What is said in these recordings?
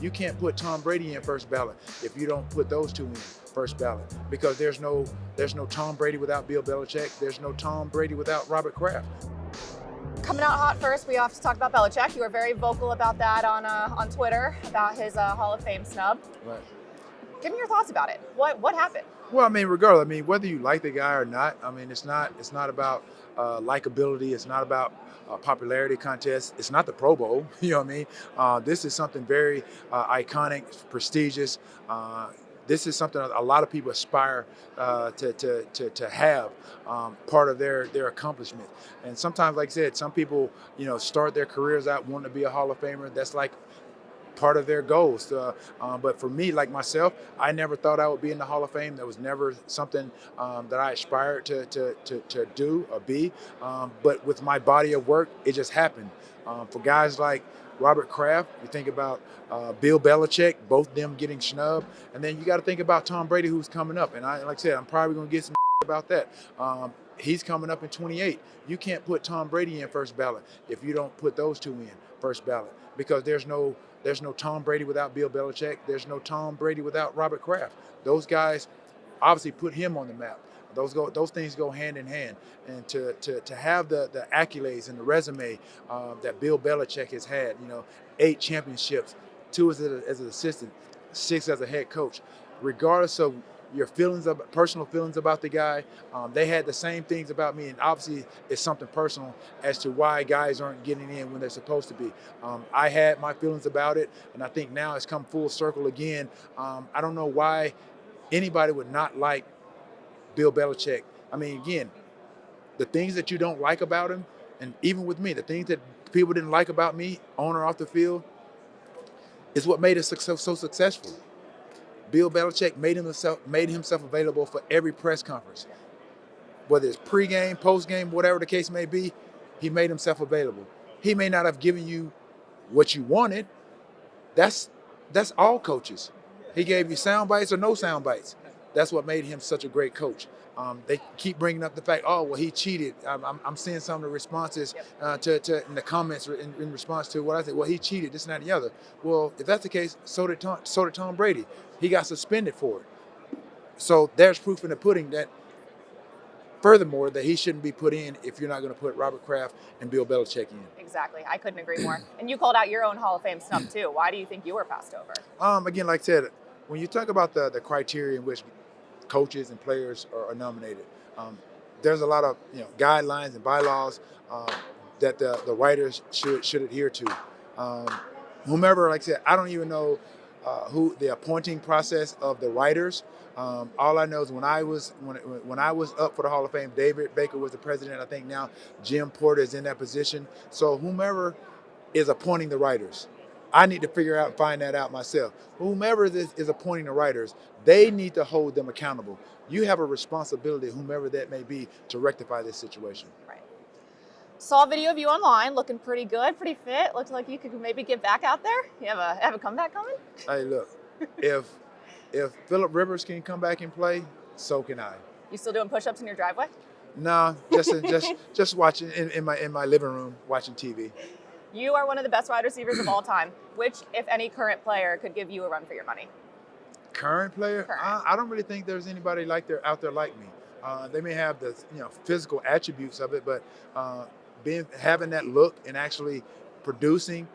You can't put Tom Brady in first ballot if you don't put those two in first ballot, because there's no Tom Brady without Bill Belichick. There's no Tom Brady without Robert Kraft. Coming out hot first, we have to talk about Belichick. You were very vocal about that on Twitter, about his Hall of Fame snub. Right. Give me your thoughts about it. What happened? Well, I mean, regardless, I mean, whether you like the guy or not, I mean, it's not about likability. It's not about popularity contest. It's not the Pro Bowl. You know what I mean? This is something very iconic, prestigious. This is something a lot of people aspire to have part of their accomplishment. And sometimes, like I said, some people, start their careers out wanting to be a Hall of Famer. That's like part of their goals. But for me, like myself, I never thought I would be in the Hall of Fame. That was never something that I aspired to do or be. But with my body of work, it just happened. For guys like Robert Kraft, you think about Bill Belichick, both them getting snubbed. And then you got to think about Tom Brady, who's coming up. And like I said, I'm probably going to get some about that. He's coming up in 28. You can't put Tom Brady in first ballot if you don't put those two in first ballot, because there's no Tom Brady without Bill Belichick. There's no Tom Brady without Robert Kraft. Those guys obviously put him on the map. Those things go hand in hand. And to have the accolades and the resume that Bill Belichick has had, 8 championships, 2 as an assistant, 6 as a head coach, regardless of your personal feelings about the guy, they had the same things about me, and obviously it's something personal as to why guys aren't getting in when they're supposed to be. I had my feelings about it, and I think now it's come full circle again. I don't know why anybody would not like Bill Belichick. I mean, again, the things that you don't like about him, and even with me, the things that people didn't like about me on or off the field, is what made us so successful. Bill Belichick made himself available for every press conference. Whether it's pregame, postgame, whatever the case may be, he made himself available. He may not have given you what you wanted. That's all coaches. He gave you sound bites or no sound bites. That's what made him such a great coach. They keep bringing up the fact, he cheated. I'm seeing some of the responses to in the comments in response to what I said. Well, he cheated, this and that and the other. Well, if that's the case, so did Tom Brady. He got suspended for it. So there's proof in the pudding that, furthermore, that he shouldn't be put in if you're not going to put Robert Kraft and Bill Belichick in. Exactly. I couldn't agree more. And you called out your own Hall of Fame snub too. Why do you think you were passed over? Again, like I said, when you talk about the criteria in which coaches and players are nominated, there's a lot of guidelines and bylaws that the writers should adhere to. Whomever, like I said, I don't even know who the appointing process of the writers. All I know is when I was up for the Hall of Fame, David Baker was the president. I think now Jim Porter is in that position. So whomever is appointing the writers, I need to figure out and find that out myself. Whomever is appointing the writers, they need to hold them accountable. You have a responsibility, whomever that may be, to rectify this situation. Right. Saw a video of you online, looking pretty good, pretty fit. Looks like you could maybe get back out there. You have a comeback coming? Hey, look, if Phillip Rivers can come back and play, so can I. You still doing push-ups in your driveway? No, just watching in my living room, watching TV. You are one of the best wide receivers of all time. Which, if any, current player could give you a run for your money? Current player? Current. I don't really think there's anybody out there like me. They may have the physical attributes of it, but having that look and actually producing,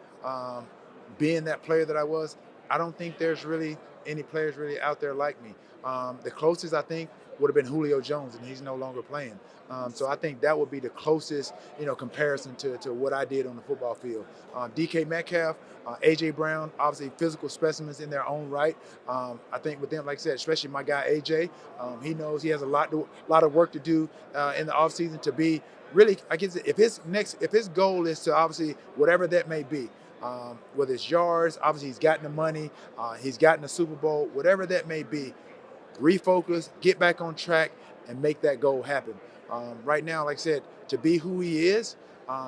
being that player that I was, I don't think there's really any players really out there like me. The closest I think would have been Julio Jones, and he's no longer playing. So I think that would be the closest, comparison to what I did on the football field. DK Metcalf, AJ Brown, obviously physical specimens in their own right. I think with them, like I said, especially my guy AJ, he knows he has a lot of work to do in the offseason to be really, I guess, if his goal is to obviously whatever that may be, whether it's yards, obviously he's gotten the money, he's gotten the Super Bowl, whatever that may be, refocus, get back on track, and make that goal happen. Right now, like I said, to be who he is,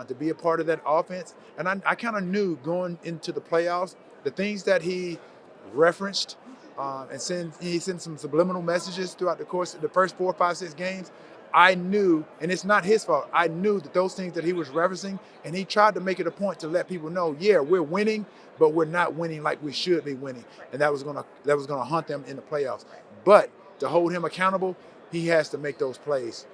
to be a part of that offense, and I kind of knew going into the playoffs, the things that he referenced and he sent some subliminal messages throughout the course of the first 4, 5, 6 games, I knew, and it's not his fault, I knew that those things that he was referencing, and he tried to make it a point to let people know, yeah, we're winning, but we're not winning like we should be winning. And that was gonna hunt them in the playoffs. But to hold him accountable, he has to make those plays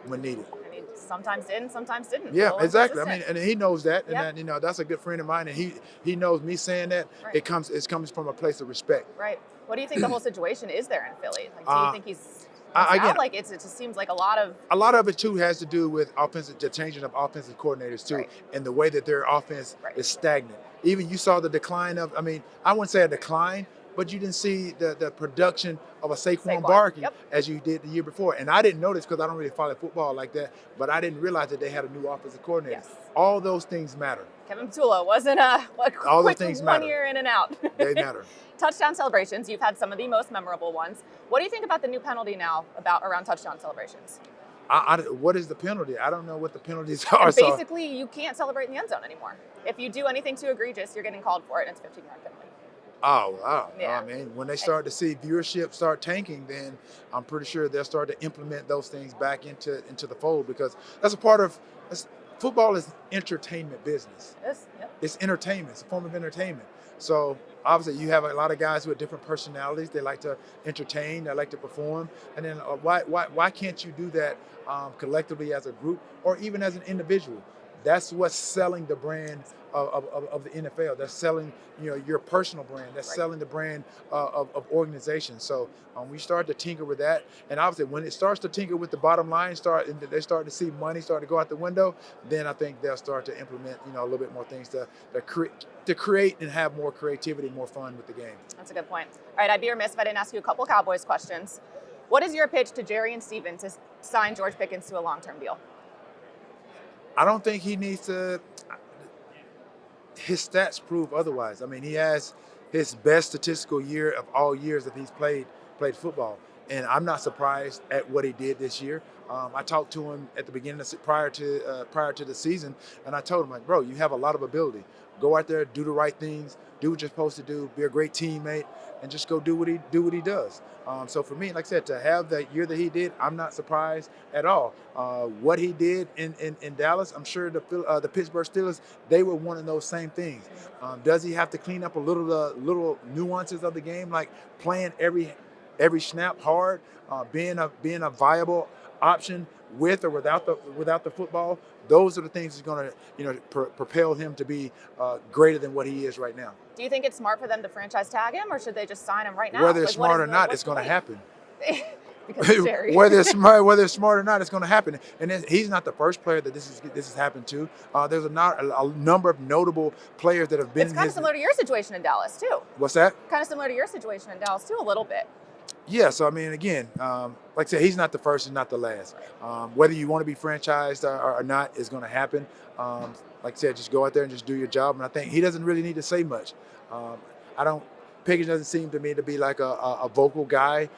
when needed. I mean, sometimes did, sometimes didn't. Yeah, Little exactly. I inconsistent. mean, and he knows that, and Yep. that, that's a good friend of mine, and he knows me saying that Right. it comes from a place of respect. Right. What do you think the whole situation is there in Philly? Like, do you think he's again, out? Like, it just seems like a lot of it too has to do with the changing of offensive coordinators too, Right. and the way that their offense Right. is stagnant. Even you saw the decline of, I mean, I wouldn't say a decline, but you didn't see the production of a Saquon Barkley Yep. as you did the year before. And I didn't notice because I don't really follow football like that, but I didn't realize that they had a new offensive coordinator. Yes. All those things matter. Kevin Patullo wasn't All those quick things 1 matter. year in and out. They matter. Touchdown celebrations. You've had some of the most memorable ones. What do you think about the new penalty now around touchdown celebrations? What is the penalty? I don't know what the penalties are. And So basically, you can't celebrate in the end zone anymore. If you do anything too egregious, you're getting called for it, and it's a 15-yard penalty. oh, wow. Yeah. I mean, when they start to see viewership start tanking, then I'm pretty sure they'll start to implement those things back into the fold, because that's a part of football is entertainment business. It is. Yep. It's entertainment. It's a form of entertainment. So obviously, you have a lot of guys with different personalities. They like to entertain. They like to perform. And then why can't you do that collectively as a group or even as an individual? That's what's selling the brand of the NFL. That's selling your personal brand. That's Right. selling the brand of organizations. So we start to tinker with that, and obviously when it starts to tinker with the bottom line, they start to see money start to go out the window. Then I think they'll start to implement a little bit more things to create and have more creativity, more fun with the game. That's a good point. All right, I'd be remiss if I didn't ask you a couple Cowboys questions. What is your pitch to Jerry and Steven to sign George Pickens to a long-term deal? I don't think he needs to. His stats prove otherwise. I mean, he has his best statistical year of all years that he's played football, and I'm not surprised at what he did this year. I talked to him at the beginning prior to the season, and I told him, like, bro, you have a lot of ability. Go out there, do the right things, do what you're supposed to do, be a great teammate, and just go do what he does. So for me, like I said, to have the year that he did, I'm not surprised at all. What he did in Dallas, I'm sure the Pittsburgh Steelers, they were wanting those same things. Does he have to clean up a little nuances of the game, like playing every snap hard, being a viable option with or without the football? Those are the things that's going to propel him to be greater than what he is right now. Do you think it's smart for them to franchise tag him, or should they just sign him right now? Whether it's smart or not, it's going to happen. Because of Jerry. whether it's smart or not, it's going to happen. And he's not the first player that this has happened to. There's a number of notable players that have been. It's kind of similar to your situation in Dallas too. What's that? Kind of similar to your situation in Dallas too, a little bit. Yeah, so I mean, again, like I said, he's not the first and not the last. Whether you want to be franchised or not is going to happen. Like I said, just go out there and just do your job. And I think he doesn't really need to say much. Pickens doesn't seem to me to be like a vocal guy.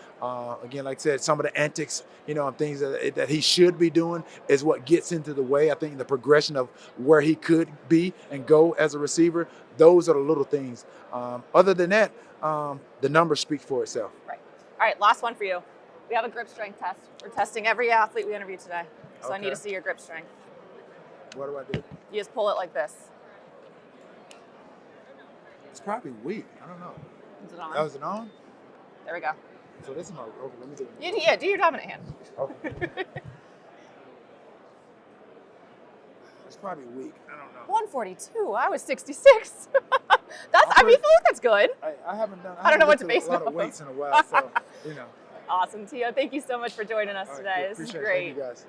Again, like I said, some of the antics, and things that he should be doing is what gets into the way. I think the progression of where he could be and go as a receiver, those are the little things. Other than that, the numbers speak for itself. Right. All right, last one for you. We have a grip strength test. We're testing every athlete we interview today. So I need to see your grip strength. What do I do? You just pull it like this. It's probably weak. I don't know. Is it on? That was it on? There we go. So this is my. Okay, let me do it. Yeah, do your dominant hand. Okay. It's probably weak. I don't know. 142. I was 66. I feel like that's good. I haven't done. I don't know what to lifted base a lot it of off of. weights in a while, so Awesome, Tio. Thank you so much for joining us All right, today. cool. This is Appreciate it. great. Thank you guys.